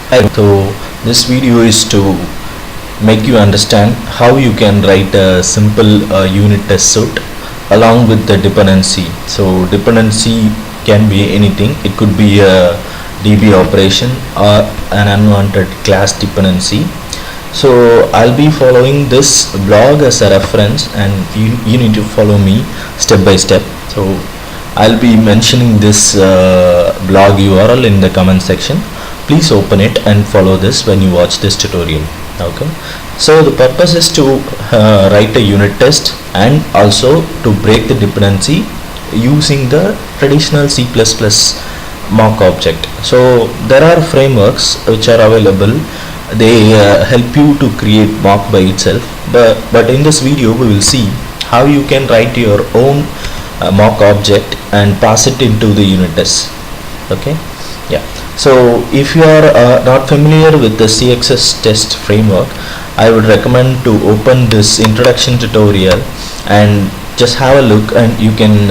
So this video is to make you understand how you can write a simple unit test suite along with the dependency. So dependency can be anything. It could be a DB operation or an unwanted class dependency. So I'll be following this blog as a reference, and you need to follow me step by step. So I'll be mentioning this blog URL in the comment section. Please open it and follow this when you watch this tutorial. Okay, so the purpose is to write a unit test and also to break the dependency using the traditional C++ mock object. So there are frameworks which are available. They help you to create mock by itself, but in this video we will see how you can write your own mock object and pass it into the unit test. Okay, yeah. So if you are not familiar with the cxxtest framework, I would recommend to open this introduction tutorial and just have a look, and you can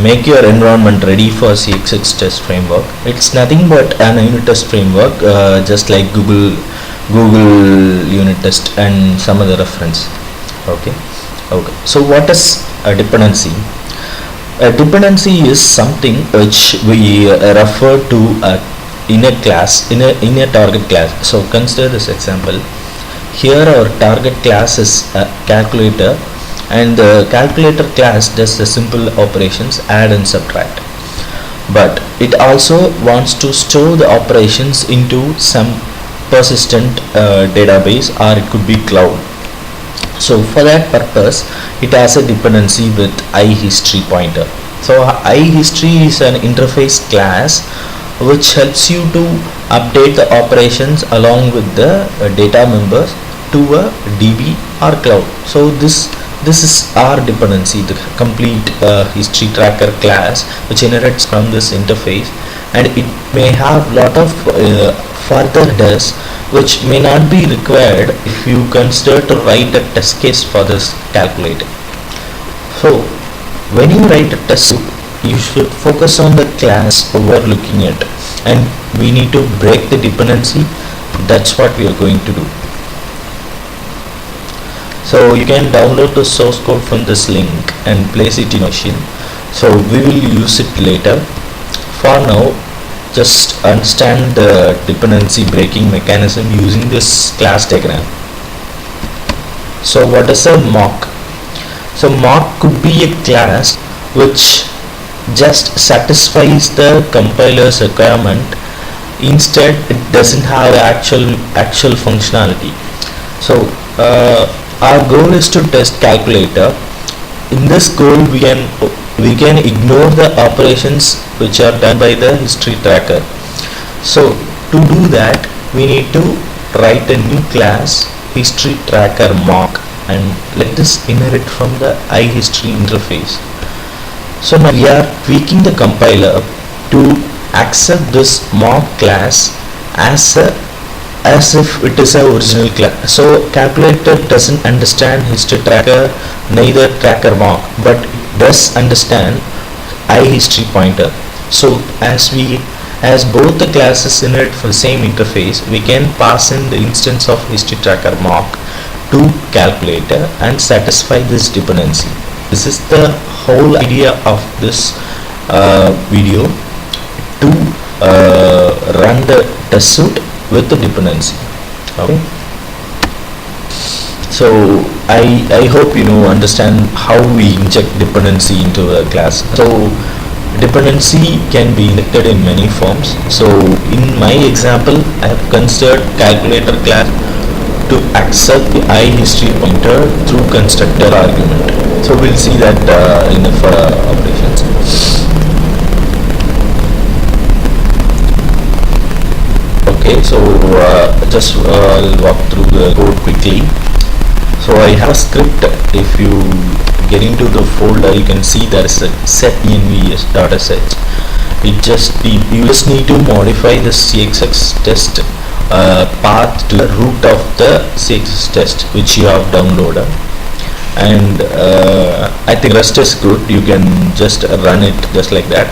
make your environment ready for cxxtest framework. It's nothing but an unit test framework, just like Google unit test and some other reference. Okay. So what is a dependency? A dependency is something which we refer to in a class, in a target class. So consider this example. Here our target class is a calculator, and the calculator class does the simple operations add and subtract, but it also wants to store the operations into some persistent database, or it could be cloud. So for that purpose it has a dependency with iHistory pointer. So iHistory is an interface class which helps you to update the operations along with the data members to a DB or cloud. So this is our dependency, the complete history tracker class, which inherits from this interface, and it may have lot of further headers which may not be required if you consider to write a test case for this calculator. So when you write a test suite, you should focus on the class we're looking at, and we need to break the dependency. That's what we are going to do. So you can download the source code from this link and place it in your machine. So we will use it later. For now, just understand the dependency breaking mechanism using this class diagram. So what is a mock? So mock could be a class which just satisfies the compiler's requirement. Instead, it doesn't have actual functionality. So our goal is to test calculator. In this goal, we can ignore the operations which are done by the history tracker. So to do that, we need to write a new class, history tracker mock, and let this inherit from the iHistory interface. So now we are tweaking the compiler to accept this mock class as if it is a original class. So calculator doesn't understand history tracker, neither tracker mock, but it does understand iHistory pointer. So as both the classes inherit from the same interface, we can pass in the instance of history tracker mock to calculator and satisfy this dependency. This is the whole idea of this video, to run the test suite with the dependency. Okay. So I hope you understand how we inject dependency into a class. So dependency can be injected in many forms. So in my example, I have considered calculator class to accept the iHistory pointer through constructor argument. So we'll see that in the operations. Okay, so just I'll walk through the code quickly. So I have a script. If you get into the folder, you can see there is a set env.sh. You just need to modify the cxxtest path to the root of the cxxtest which you have downloaded, and I think rest is good. You can just run it just like that.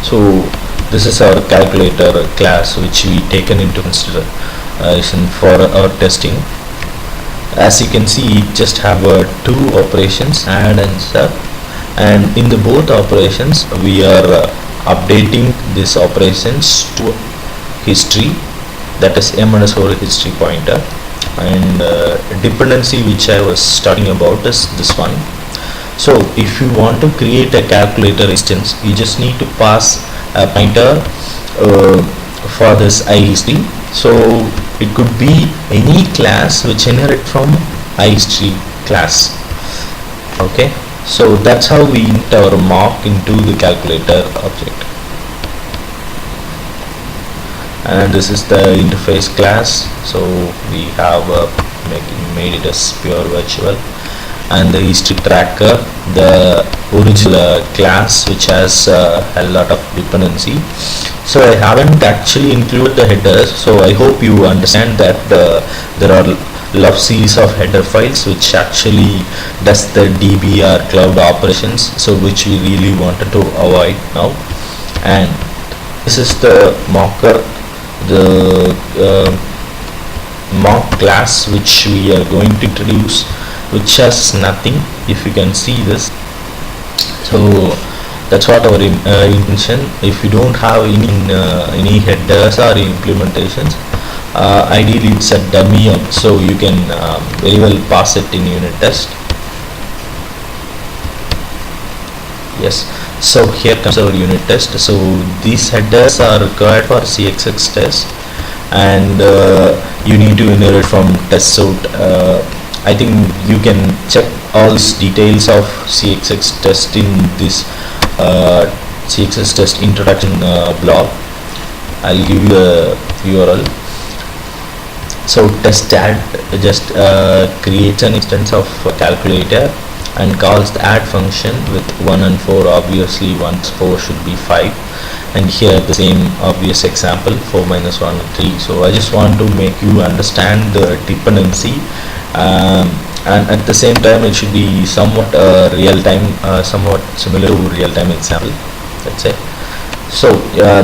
So this is our calculator class which we taken into consideration for our testing. As you can see, it just have two operations, add and sub, and in the both operations we are updating these operations to history, that is m_history pointer, and dependency which I was talking about is this one. So if you want to create a calculator instance, you just need to pass a pointer for this iHistory. So it could be any class which inherit from iHistory class. Okay, so that's how we int our mock into the calculator object. And this is the interface class. So we have made it as pure virtual, and the history tracker, the original class which has a lot of dependency. So I haven't actually included the headers, so I hope you understand that there are lot of series of header files which actually does the DB or cloud operations, so which we really wanted to avoid now. And this is the mocker, the mock class which we are going to introduce, which has nothing, if you can see this. So that's what our intention. If you don't have any headers or implementations, ideally it's a dummy, so you can very well pass it in unit test. Yes, so here comes our unit test. So these headers are required for cxxtest, and you need to inherit from test suite. I think you can check all these details of cxxtest in this cxxtest introduction blog. I'll give you the URL. So test add just creates an instance of calculator and calls the add function with 1 and 4. Obviously 1 4 should be 5, and here the same obvious example, 4 minus 1 and 3. So I just want to make you understand the dependency, and at the same time it should be somewhat real-time, somewhat similar to real-time example, let's say. So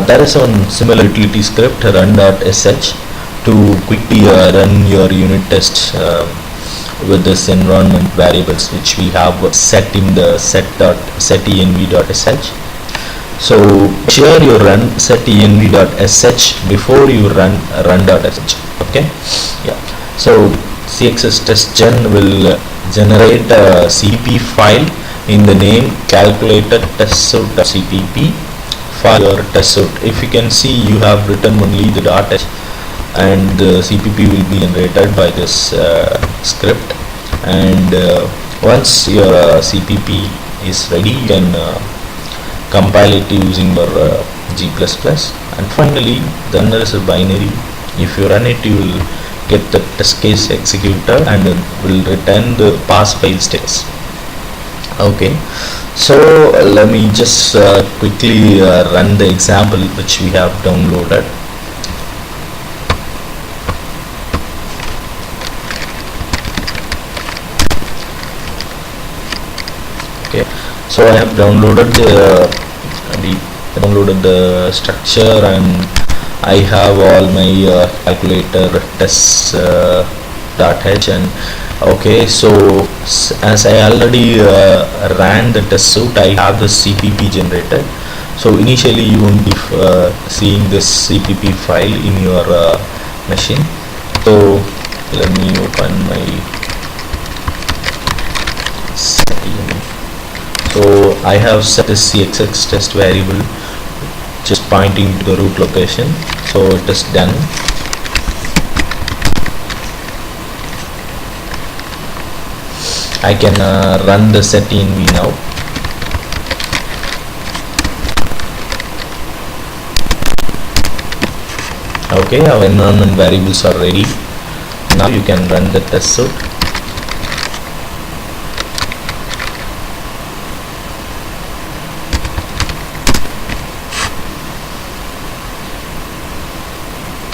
there is one similar utility script, run.sh, to quickly run your unit test with this environment variables which we have set in the set.env.sh. So sure you run set.env.sh before you run run.sh. Okay, yeah. So cxxtest gen will generate a CP file in the name calculator test_suite.cpp for your test suite. If you can see, you have written only the .h, and the CPP will be generated by this script. And once your CPP is ready, you can compile it using your G++. And finally, the runner is a binary. If you run it, you will get the test case executor and will return the pass fail status. Okay, so let me just quickly run the example which we have downloaded. Okay, so I have downloaded the structure, and I have all my calculator tests .h. And okay, so as I already ran the test suite, I have the CPP generated. So initially you won't be seeing this CPP file in your machine. So let me open my setting. So I have set the cxxtest variable just pointing to the root location, so it is done. I can run the set.env now. Okay, our environment variables are ready. Now you can run the test suite.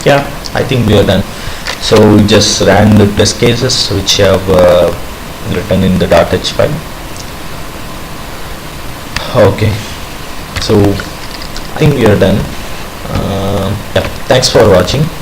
Yeah, I think we are done. So we just ran the test cases which have written in the .h file. Okay, so I think we are done. Yeah, thanks for watching.